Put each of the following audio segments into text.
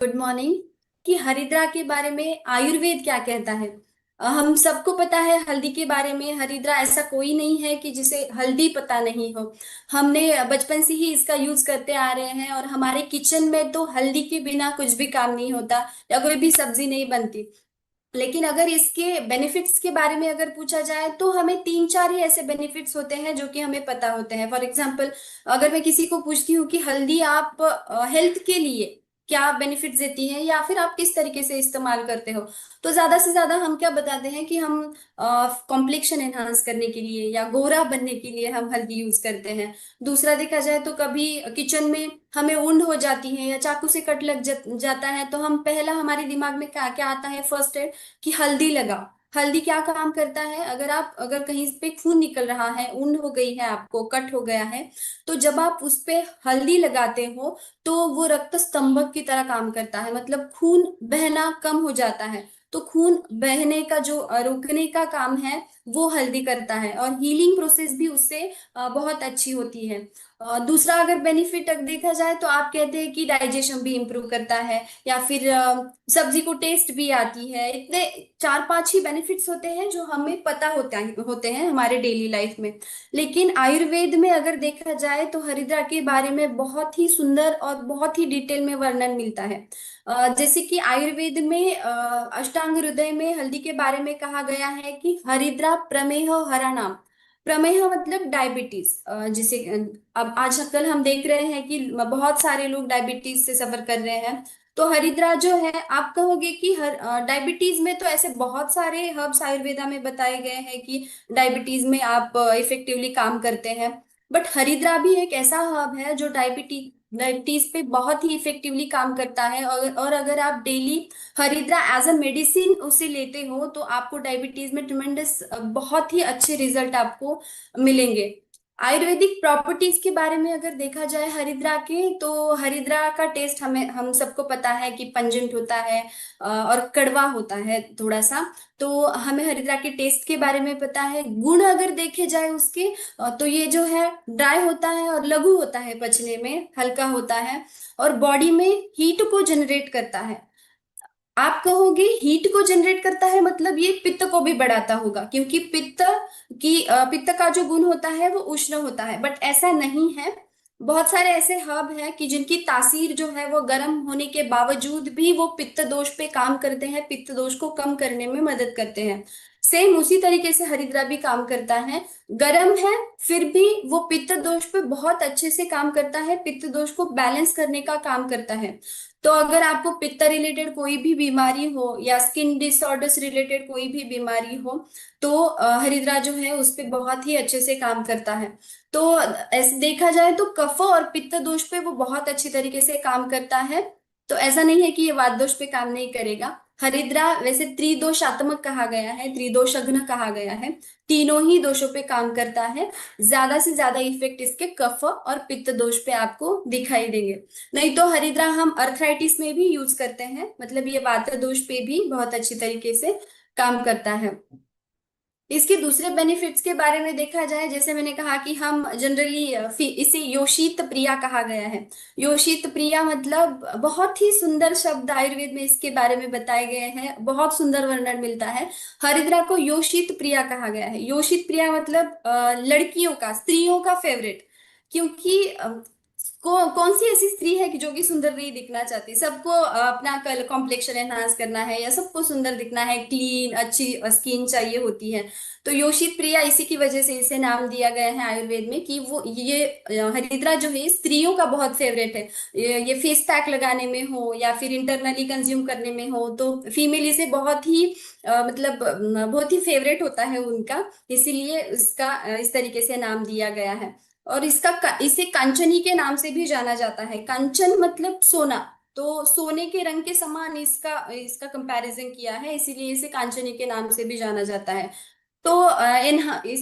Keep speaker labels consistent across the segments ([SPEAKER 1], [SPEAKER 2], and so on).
[SPEAKER 1] Good morning. कि हरिद्रा के बारे में आयुर्वेद क्या कहता है। हम सबको पता है हल्दी के बारे में। हरिद्रा ऐसा कोई नहीं है कि जिसे हल्दी पता नहीं हो। हमने बचपन से ही इसका यूज करते आ रहे हैं और हमारे किचन में तो हल्दी के बिना कुछ भी काम नहीं होता या कोई भी सब्जी नहीं बनती। लेकिन अगर इसके बेनिफिट्स के बारे में अगर पूछा जाए तो हमें तीन चार ही ऐसे बेनिफिट्स होते हैं जो कि हमें पता होते हैं। फॉर एग्जाम्पल, अगर मैं किसी को पूछती हूँ कि हल्दी आप हेल्थ के लिए क्या बेनिफिट्स देती है या फिर आप किस तरीके से इस्तेमाल करते हो, तो ज्यादा से ज्यादा हम क्या बताते हैं कि हम कॉम्प्लेक्शन एनहांस करने के लिए या गोरा बनने के लिए हम हल्दी यूज करते हैं। दूसरा देखा जाए तो कभी किचन में हमें ऊंढ हो जाती है या चाकू से कट लग जाता है तो हम पहला हमारे दिमाग में क्या क्या आता है, फर्स्ट एड, कि हल्दी लगाओ। हल्दी क्या काम करता है, अगर कहीं पे खून निकल रहा है, ऊंढ हो गई है, आपको कट हो गया है, तो जब आप उस पे हल्दी लगाते हो तो वो रक्त स्तंभक की तरह काम करता है। मतलब खून बहना कम हो जाता है। तो खून बहने का जो रोकने का काम है वो हल्दी करता है और हीलिंग प्रोसेस भी उससे बहुत अच्छी होती है। दूसरा अगर बेनिफिट देखा जाए तो आप कहते हैं कि डाइजेशन भी इम्प्रूव करता है या फिर सब्जी को टेस्ट भी आती है। इतने चार पांच ही बेनिफिट्स होते हैं जो हमें पता होते हैं हमारे डेली लाइफ में। लेकिन आयुर्वेद में अगर देखा जाए तो हरिद्रा के बारे में बहुत ही सुंदर और बहुत ही डिटेल में वर्णन मिलता है। जैसे कि आयुर्वेद में अष्टांग हृदय में हल्दी के बारे में कहा गया है कि हरिद्रा प्रमेह हरा नाम। प्रमेह मतलब डायबिटीज, जिसे अब आजकल हम देख रहे हैं कि बहुत सारे लोग डायबिटीज से सफर कर रहे हैं। तो हरिद्रा जो है, आप कहोगे कि हर डायबिटीज में तो ऐसे बहुत सारे हर्ब्स आयुर्वेदा में बताए गए हैं कि डायबिटीज में आप इफेक्टिवली काम करते हैं। बट हरिद्रा भी एक ऐसा हर्ब है जो डायबिटीज पे बहुत ही इफेक्टिवली काम करता है। और अगर आप डेली हरिद्रा एज अ मेडिसिन उसे लेते हो तो आपको डायबिटीज में ट्रिमेंडस बहुत ही अच्छे रिजल्ट आपको मिलेंगे। आयुर्वेदिक प्रॉपर्टीज के बारे में अगर देखा जाए हरिद्रा के, तो हरिद्रा का टेस्ट हमें हम सबको पता है कि पंजेंट होता है और कड़वा होता है थोड़ा सा। तो हमें हरिद्रा के टेस्ट के बारे में पता है। गुण अगर देखे जाए उसके, तो ये जो है ड्राई होता है और लघु होता है, पचने में हल्का होता है और बॉडी में हीट को जनरेट करता है। आप कहोगे हीट को जनरेट करता है मतलब ये पित्त को भी बढ़ाता होगा, क्योंकि पित्त का जो गुण होता है वो उष्ण होता है, बट ऐसा नहीं है। बहुत सारे ऐसे हर्ब हैं कि जिनकी तासीर जो है वो गर्म होने के बावजूद भी वो पित्त दोष पे काम करते हैं, पित्त दोष को कम करने में मदद करते हैं। सेम उसी तरीके से हरिद्रा भी काम करता है। गर्म है फिर भी वो पित्त दोष पे बहुत अच्छे से काम करता है, पित्त दोष को बैलेंस करने का काम करता है। तो अगर आपको पित्त रिलेटेड कोई भी बीमारी हो या स्किन डिसऑर्डर्स रिलेटेड कोई भी बीमारी हो, तो हरिद्रा जो है उस पे बहुत ही अच्छे से काम करता है। तो ऐसे देखा जाए तो कफ और पित्त दोष पे वो बहुत अच्छी तरीके से काम करता है। तो ऐसा नहीं है कि ये वात दोष पे काम नहीं करेगा। हरिद्रा वैसे त्रिदोषात्मक कहा गया है, त्रिदोषघ्न कहा गया है। तीनों ही दोषों पे काम करता है। ज्यादा से ज्यादा इफेक्ट इसके कफ और पित्त दोष पे आपको दिखाई देंगे। नहीं तो हरिद्रा हम अर्थराइटिस में भी यूज करते हैं, मतलब ये वात दोष पे भी बहुत अच्छी तरीके से काम करता है। इसके दूसरे बेनिफिट्स के बारे में देखा जाए, जैसे मैंने कहा कि हम जनरली इसे योषित प्रिया कहा गया है। योषित प्रिया मतलब बहुत ही सुंदर शब्द आयुर्वेद में इसके बारे में बताए गए हैं, बहुत सुंदर वर्णन मिलता है। हरिद्रा को योषित प्रिया कहा गया है। योषित प्रिया मतलब लड़कियों का, स्त्रियों का फेवरेट। क्योंकि कौन सी ऐसी स्त्री है कि जो कि सुंदर नहीं दिखना चाहती। सबको अपना कल कॉम्प्लेक्शन एनहांस करना है या सबको सुंदर दिखना है, क्लीन अच्छी स्किन चाहिए होती है। तो योषित प्रिया इसी की वजह से इसे नाम दिया गया है आयुर्वेद में कि वो ये हरिद्रा जो है स्त्रियों का बहुत फेवरेट है। ये फेस पैक लगाने में हो या फिर इंटरनली कंज्यूम करने में हो तो फीमेल इसे बहुत ही मतलब बहुत ही फेवरेट होता है उनका। इसीलिए इसका इस तरीके से नाम दिया गया है। और इसे कांचनी के नाम से भी जाना जाता है। कांचन मतलब सोना। तो सोने के रंग के समान इसका इसका कंपैरिजन किया है, इसीलिए इसे कांचनी के नाम से भी जाना जाता है। तो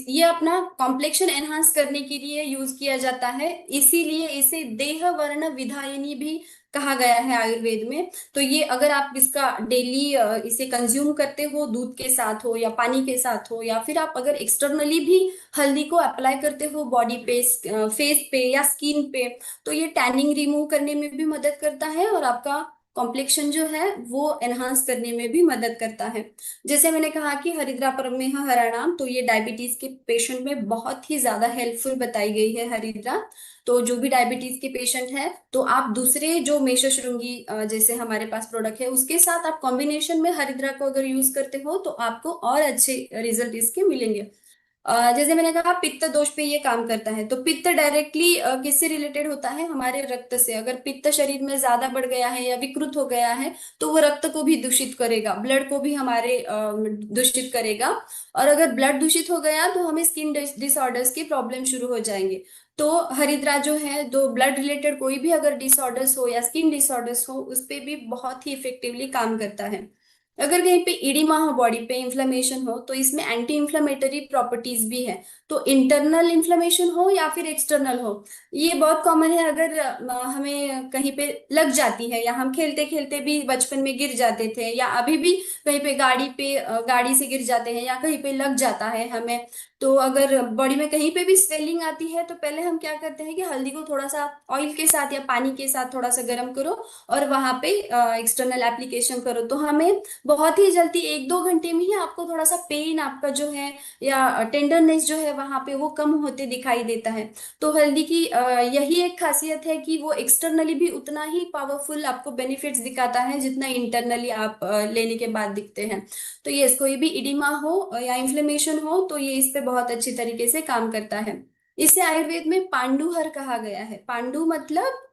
[SPEAKER 1] ये अपना कॉम्प्लेक्शन एनहांस करने के लिए यूज किया जाता है, इसीलिए इसे देह वर्ण विधायिनी भी कहा गया है आयुर्वेद में। तो ये अगर आप इसका डेली इसे कंज्यूम करते हो, दूध के साथ हो या पानी के साथ हो, या फिर आप अगर एक्सटर्नली भी हल्दी को अप्लाई करते हो बॉडी पे, फेस पे या स्किन पे, तो ये टैनिंग रिमूव करने में भी मदद करता है और आपका कॉम्प्लेक्शन जो है वो एनहांस करने में भी मदद करता है। जैसे मैंने कहा कि हरिद्रा परमेह हराणाम, तो ये डायबिटीज के पेशेंट में बहुत ही ज्यादा हेल्पफुल बताई गई है हरिद्रा। तो जो भी डायबिटीज के पेशेंट है, तो आप दूसरे जो मेषशृंगी जैसे हमारे पास प्रोडक्ट है उसके साथ आप कॉम्बिनेशन में हरिद्रा को अगर यूज करते हो तो आपको और अच्छे रिजल्ट इसके मिलेंगे। जैसे मैंने कहा पित्त दोष पे ये काम करता है, तो पित्त डायरेक्टली किससे रिलेटेड होता है, हमारे रक्त से। अगर पित्त शरीर में ज्यादा बढ़ गया है या विकृत हो गया है तो वो रक्त को भी दूषित करेगा, ब्लड को भी हमारे दूषित करेगा। और अगर ब्लड दूषित हो गया तो हमें स्किन डिसऑर्डर्स की प्रॉब्लम शुरू हो जाएंगे। तो हरिद्रा जो है, तो ब्लड रिलेटेड कोई भी अगर डिसऑर्डर्स हो या स्किन डिसऑर्डर्स हो उस पे भी बहुत ही इफेक्टिवली काम करता है। अगर कहीं पे इडिमा हो, बॉडी पे इन्फ्लेमेशन हो, तो इसमें एंटी इन्फ्लेमेटरी प्रॉपर्टीज भी है। तो इंटरनल इन्फ्लेमेशन हो या फिर एक्सटर्नल हो, ये बहुत कॉमन है। अगर हमें कहीं पे लग जाती है, या हम खेलते खेलते भी बचपन में गिर जाते थे, या अभी भी कहीं पे गाड़ी से गिर जाते हैं, या कहीं पे लग जाता है हमें, तो अगर बॉडी में कहीं पे भी स्वेलिंग आती है तो पहले हम क्या करते हैं कि हल्दी को थोड़ा सा ऑयल के साथ या पानी के साथ थोड़ा सा गर्म करो और वहां पे एक्सटर्नल एप्लीकेशन करो, तो हमें बहुत ही जल्दी 1-2 घंटे में ही आपको थोड़ा सा पेन आपका जो है या टेंडरनेस जो है वहां पे वो कम होते दिखाई देता है। तो हल्दी की यही एक खासियत है कि वो एक्सटर्नली भी उतना ही पावरफुल आपको बेनिफिट्स दिखाता है जितना इंटरनली आप लेने के बाद दिखते हैं। तो ये कोई भी इडिमा हो या इन्फ्लेमेशन हो तो ये इस पे बहुत अच्छी तरीके से काम करता है। इसे आयुर्वेद में पांडुहर कहा गया है। पांडु मतलब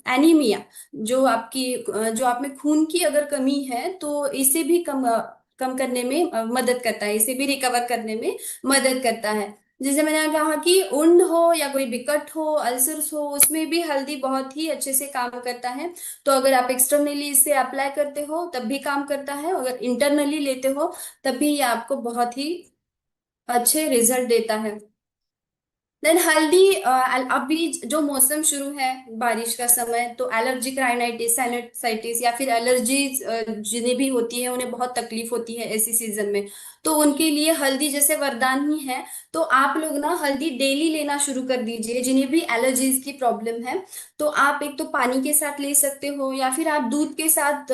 [SPEAKER 1] एनीमिया, जो आप में खून की अगर कमी है तो इसे भी कम करने में मदद करता है, इसे भी रिकवर करने में मदद करता है। जैसे मैंने कहा कि उंड हो या कोई विकट हो, अल्सर्स हो, उसमें भी हल्दी बहुत ही अच्छे से काम करता है। तो अगर आप एक्सटर्नली इसे अप्लाई करते हो तब भी काम करता है, अगर इंटरनली लेते हो तब भी ये आपको बहुत ही अच्छे रिजल्ट देता है। देन हल्दी अभी जो मौसम शुरू है, बारिश का समय, तो एलर्जिक राइनाइटिस, साइनसाइटिस या फिर एलर्जीज जिन्हें भी होती है उन्हें बहुत तकलीफ होती है ऐसी सीजन में। तो उनके लिए हल्दी जैसे वरदान ही है। तो आप लोग ना हल्दी डेली लेना शुरू कर दीजिए, जिन्हें भी एलर्जीज की प्रॉब्लम है। तो आप एक तो पानी के साथ ले सकते हो, या फिर आप दूध के साथ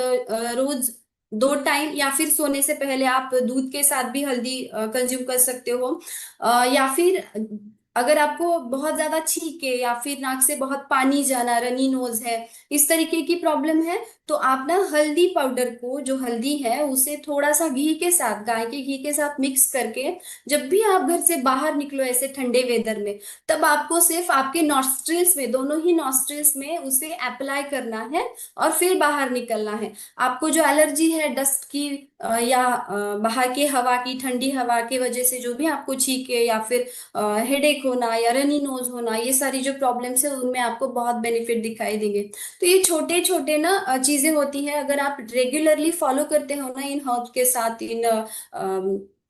[SPEAKER 1] रोज 2 टाइम, या फिर सोने से पहले आप दूध के साथ भी हल्दी कंज्यूम कर सकते हो। या फिर अगर आपको बहुत ज्यादा छींके या फिर नाक से बहुत पानी जाना, रनी नोज है, इस तरीके की प्रॉब्लम है, तो आप ना हल्दी पाउडर को, जो हल्दी है उसे थोड़ा सा घी के साथ, गाय के घी के साथ मिक्स करके जब भी आप घर से बाहर निकलो ऐसे ठंडे वेदर में, तब आपको सिर्फ आपके नॉस्ट्रिल्स में, दोनों ही नॉस्ट्रिल्स में उसे अप्लाई करना है और फिर बाहर निकलना है। आपको जो एलर्जी है डस्ट की या बाहर की हवा की, ठंडी हवा की वजह से जो भी आपको छींके या फिर हेडेक होना या रनी नोज होना, ये सारी जो प्रॉब्लम्स है उनमें आपको बहुत बेनिफिट दिखाई देंगे। तो ये छोटे छोटे ना चीजें होती है, अगर आप रेगुलरली फॉलो करते हो ना इन हर्ब के साथ,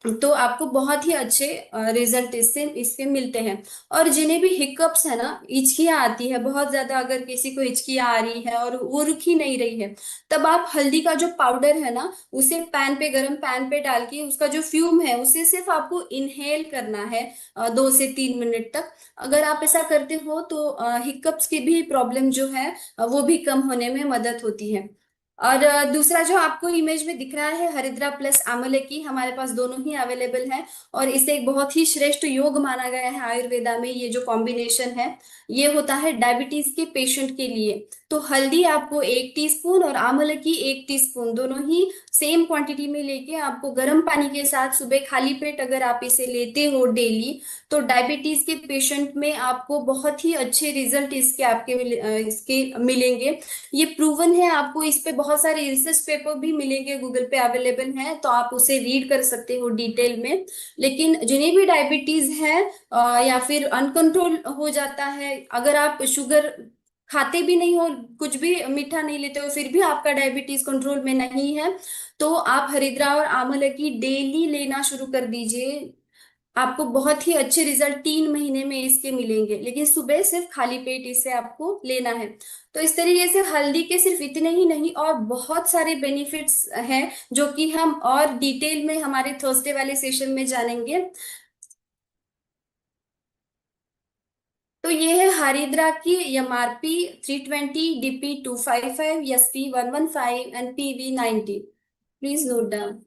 [SPEAKER 1] तो आपको बहुत ही अच्छे रिजल्ट इससे इससे मिलते हैं। और जिन्हें भी हिकअप्स है ना, हिचकियां आती है बहुत ज्यादा, अगर किसी को हिचकियां आ रही है और वो रुक ही नहीं रही है, तब आप हल्दी का जो पाउडर है ना उसे गरम पैन पे डाल के उसका जो फ्यूम है उसे सिर्फ आपको इनहेल करना है 2 से 3 मिनट तक। अगर आप ऐसा करते हो तो हिकअप्स की भी प्रॉब्लम जो है वो भी कम होने में मदद होती है। और दूसरा जो आपको इमेज में दिख रहा है, हरिद्रा प्लस आमलकी, हमारे पास दोनों ही अवेलेबल है। और इसे एक बहुत ही श्रेष्ठ योग माना गया है आयुर्वेदा में। ये जो कॉम्बिनेशन है ये होता है डायबिटीज के पेशेंट के लिए। तो हल्दी आपको 1 टीस्पून और आमलकी 1 टीस्पून, दोनों ही सेम क्वांटिटी में लेके आपको गर्म पानी के साथ सुबह खाली पेट अगर आप इसे लेते हो डेली, तो डायबिटीज के पेशेंट में आपको बहुत ही अच्छे रिजल्ट इसके मिलेंगे। ये प्रूवन है, आपको इस पे बहुत सारे रिसर्च पेपर भी मिलेंगे, गूगल पे अवेलेबल हैं, तो आप उसे रीड कर सकते हो डिटेल में। लेकिन जिन्हें भी डायबिटीज है या फिर अनकंट्रोल हो जाता है, अगर आप शुगर खाते भी नहीं हो, कुछ भी मीठा नहीं लेते हो, फिर भी आपका डायबिटीज कंट्रोल में नहीं है, तो आप हरिद्रा और आंवला की डेली लेना शुरू कर दीजिए। आपको बहुत ही अच्छे रिजल्ट 3 महीने में इसके मिलेंगे, लेकिन सुबह सिर्फ खाली पेट इसे आपको लेना है। तो इस तरीके से हल्दी के सिर्फ इतने ही नहीं और बहुत सारे बेनिफिट्स हैं जो कि हम और डिटेल में हमारे थर्सडे वाले सेशन में जानेंगे। तो ये है हरिद्रा की MRP 320, DP 255, SP 115 and PV 90। Please note down.